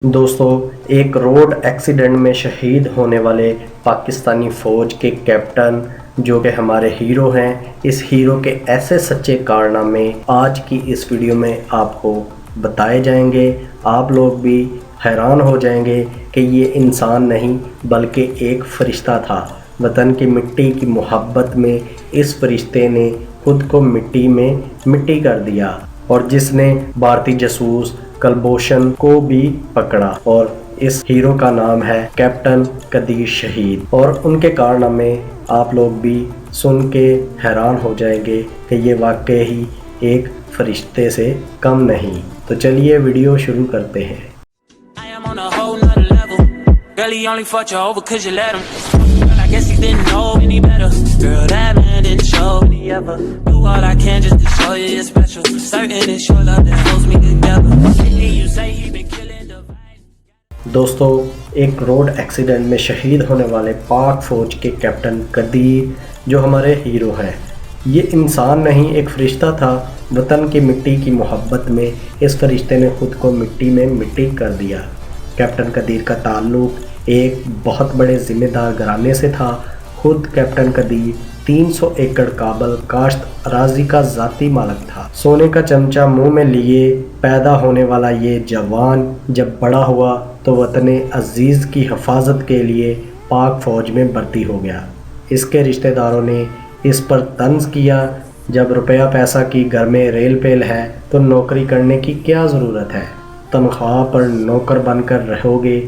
दोस्तों, एक road accident में शहीद होने वाले पाकिस्तानी फ़ौज के कैप्टन जो कि हमारे हीरो हैं, इस हीरो के ऐसे सच्चे कारनामे आज की इस वीडियो में आपको बताए जाएंगे। आप लोग भी हैरान हो जाएंगे कि ये इंसान नहीं बल्कि एक फ़रिश्ता था। वतन की मिट्टी की मोहब्बत में इस फरिश्ते ने खुद को मिट्टी में मिट्टी कर दिया और जिसने भारतीय जासूस कलभूषण को भी पकड़ा। और इस हीरो का नाम है कैप्टन कदीर शहीद। और उनके कारनामे आप लोग भी सुन के हैरान हो जाएंगे कि ये वाकई ही एक फरिश्ते से कम नहीं। तो चलिए वीडियो शुरू करते हैं। दोस्तों, एक रोड एक्सीडेंट में शहीद होने वाले पाक फ़ौज के कैप्टन कदीर जो हमारे हीरो हैं, ये इंसान नहीं एक फ़रिश्ता था। वतन की मिट्टी की मोहब्बत में इस फरिश्ते ने खुद को मिट्टी में मिट्टी कर दिया। कैप्टन कदीर का ताल्लुक़ एक बहुत बड़े ज़िम्मेदार घराने से था। खुद कैप्टन कदीर 300 एकड़ काबल काश्त अराजी का ज़ाती मालिक था। सोने का चमचा मुंह में लिए पैदा होने वाला ये जवान जब बड़ा हुआ तो वतन अजीज़ की हिफाजत के लिए पाक फ़ौज में भर्ती हो गया। इसके रिश्तेदारों ने इस पर तंज किया, जब रुपया पैसा की घर में रेल पेल है तो नौकरी करने की क्या ज़रूरत है, तनख्वाह पर नौकर बनकर रहोगे।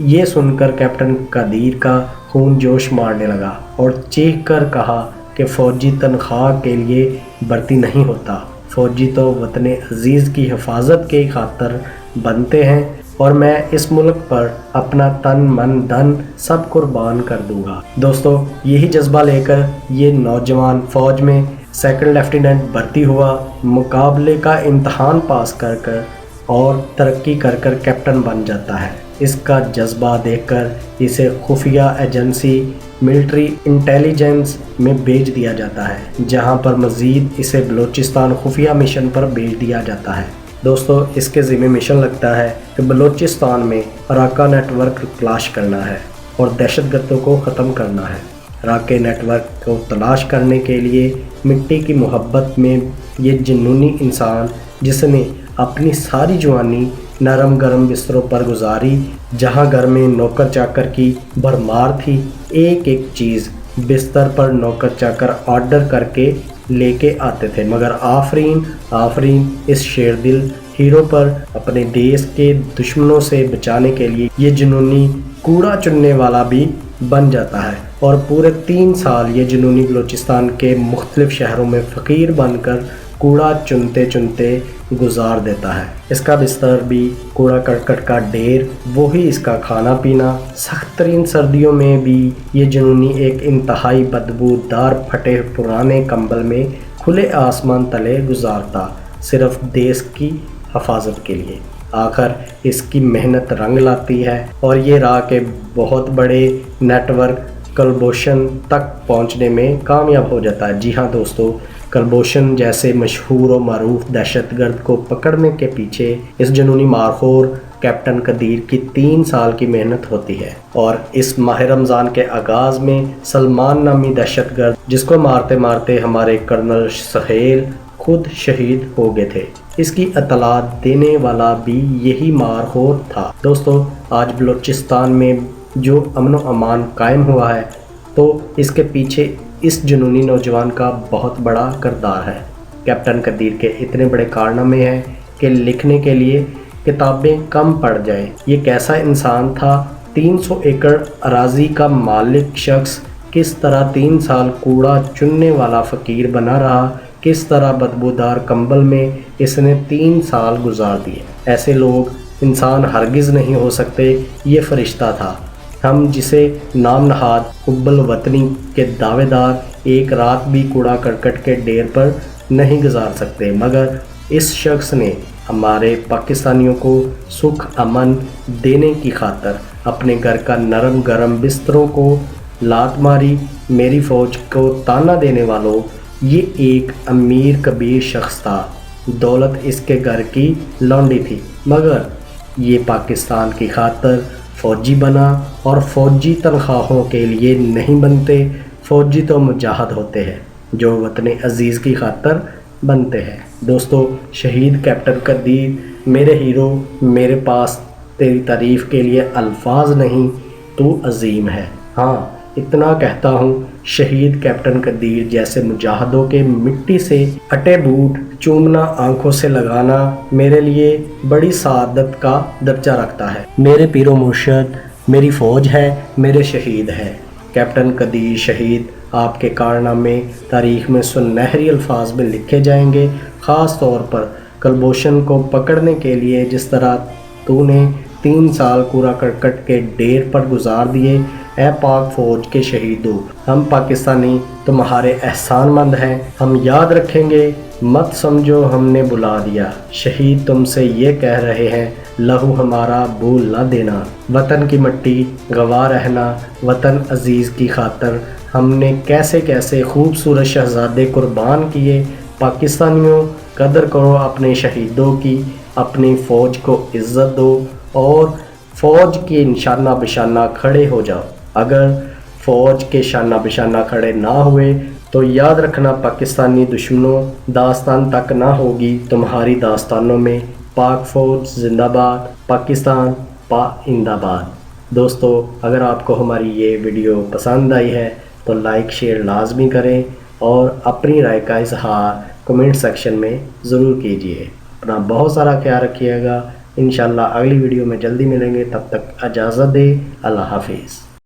ये सुनकर कैप्टन कदीर का खून जोश मारने लगा और चीख कर कहा कि फ़ौजी तनख्वाह के लिए भर्ती नहीं होता, फ़ौजी तो वतन अजीज़ की हिफाजत के खातिर बनते हैं और मैं इस मुल्क पर अपना तन मन धन सब कुर्बान कर दूंगा। दोस्तों, यही जज्बा लेकर ये नौजवान फ़ौज में सेकंड लेफ्टिनेंट भर्ती हुआ। मुकाबले का इम्तहान पास कर और तरक्की कर कैप्टन बन जाता है। इसका जज्बा देखकर इसे खुफिया एजेंसी मिलिट्री इंटेलिजेंस में भेज दिया जाता है, जहां पर मज़ीद इसे बलूचिस्तान खुफिया मिशन पर भेज दिया जाता है। दोस्तों, इसके ज़िम्मे मिशन लगता है कि बलूचिस्तान में राका नेटवर्क तलाश करना है और दहशतगर्दों को ख़त्म करना है। राके नेटवर्क को तलाश करने के लिए मिट्टी की मोहब्बत में ये जुनूनी इंसान, जिसने अपनी सारी जवानी नरम गरम बिस्तरों पर गुजारी, जहां घर में नौकर चाकर की भरमार थी, एक एक चीज़ बिस्तर पर नौकर चाकर ऑर्डर करके लेके आते थे, मगर आफरीन इस शेरदिल हीरो पर अपने देश के दुश्मनों से बचाने के लिए ये जुनूनी कूड़ा चुनने वाला भी बन जाता है और पूरे 3 साल ये जुनूनी बलूचिस्तान के मुख्तलिफ शहरों में फ़कीर बनकर कूड़ा चुनते चुनते गुजार देता है। इसका बिस्तर भी कूड़ा करकट का ढेर, वही इसका खाना पीना। सख्त तरीन सर्दियों में भी ये जुनूनी एक इंतहाई बदबूदार फटे पुराने कंबल में खुले आसमान तले गुजारता, सिर्फ देश की हिफाजत के लिए। आखिर इसकी मेहनत रंग लाती है और ये राह के बहुत बड़े नेटवर्क कलभूषण तक पहुंचने में कामयाब हो जाता है। जी हाँ दोस्तों, कलभूषण जैसे मशहूर और मरूफ दहशतगर्द को पकड़ने के पीछे इस जुनूनी मारखोर कैप्टन कदीर की 3 साल की मेहनत होती है। और इस माह रमज़ान के आगाज़ में सलमान नामी दहशतगर्द, जिसको मारते मारते हमारे कर्नल सहेल खुद शहीद हो गए थे, इसकी इत्तलात देने वाला भी यही मारखोर था। दोस्तों, आज बलूचिस्तान में जो अमन व अमान कायम हुआ है तो इसके पीछे इस जुनूनी नौजवान का बहुत बड़ा किरदार है। कैप्टन कदीर के इतने बड़े कारनामे हैं कि लिखने के लिए किताबें कम पड़ जाए। ये कैसा इंसान था, 300 एकड़ अराजी का मालिक शख्स किस तरह 3 साल कूड़ा चुनने वाला फ़कीर बना रहा, किस तरह बदबूदार कंबल में इसने 3 साल गुजार दिए। ऐसे लोग इंसान हरगिज़ नहीं हो सकते। ये फ़रिश्ता था। हम जिसे नाम नहाद हुब्बुल वतनी के दावेदार एक रात भी कूड़ा करकट के ढेर पर नहीं गुजार सकते, मगर इस शख्स ने हमारे पाकिस्तानियों को सुख अमन देने की खातिर अपने घर का नरम गरम बिस्तरों को लात मारी। मेरी फ़ौज को ताना देने वालों, ये एक अमीर कबीर शख्स था। दौलत इसके घर की लौंडी थी, मगर یہ پاکستان کی خاطر فوجی بنا اور فوجی تنخواہوں کے لیے نہیں بنتے، فوجی تو مجاہد ہوتے ہیں جو وطن عزیز کی خاطر بنتے ہیں۔ دوستو، شہید کیپٹن قدیر میرے ہیرو، میرے پاس تیری تعریف کے لیے الفاظ نہیں، تو عظیم ہے۔ ہاں، اتنا کہتا ہوں، شہید کیپٹن قدیر جیسے مجاہدوں کے مٹی سے اٹے بوٹ چومنا، آنکھوں سے لگانا میرے لیے بڑی سعادت کا درجہ رکھتا ہے۔ میرے پیر و مرشد میری فوج ہے، میرے شہید ہے۔ کیپٹن قدیر شہید، آپ کے کارنامے تاریخ میں سنہری الفاظ میں لکھے جائیں گے، خاص طور پر کلبھوشن کو پکڑنے کے لیے جس طرح تو نے 3 سال کوڑا کرکٹ کے ڈھیر پر گزار دیے۔ اے پاک فوج کے شہیدوں، ہم پاکستانی تمہارے احسان مند ہیں، ہم یاد رکھیں گے، مت سمجھو ہم نے بلا دیا۔ شہید تم سے یہ کہہ رہے ہیں، لہو ہمارا بھول نہ دینا، وطن کی مٹی گواہ رہنا، وطن عزیز کی خاطر ہم نے کیسے کیسے خوبصورت شہزادے قربان کیے۔ پاکستانیوں، قدر کرو اپنے شہیدوں کی، اپنی فوج کو عزت دو اور فوج کے نشانہ بشانہ کھڑے ہو جاؤ۔ اگر فوج کے شانہ بشانہ کھڑے نہ ہوئے تو یاد رکھنا پاکستانی دشمنوں، داستان تک نہ ہوگی تمہاری داستانوں میں۔ پاک فوج زندہ باد، پاکستان پائندہ باد۔ دوستو، اگر آپ کو ہماری یہ ویڈیو پسند آئی ہے تو لائک شیئر لازمی کریں اور اپنی رائے کا اظہار کمنٹ سیکشن میں ضرور کیجیے۔ اپنا بہت سارا خیال رکھیے گا۔ انشاءاللہ اگلی ویڈیو میں جلدی ملیں گے، تب تک اجازت دیں۔ اللہ حافظ۔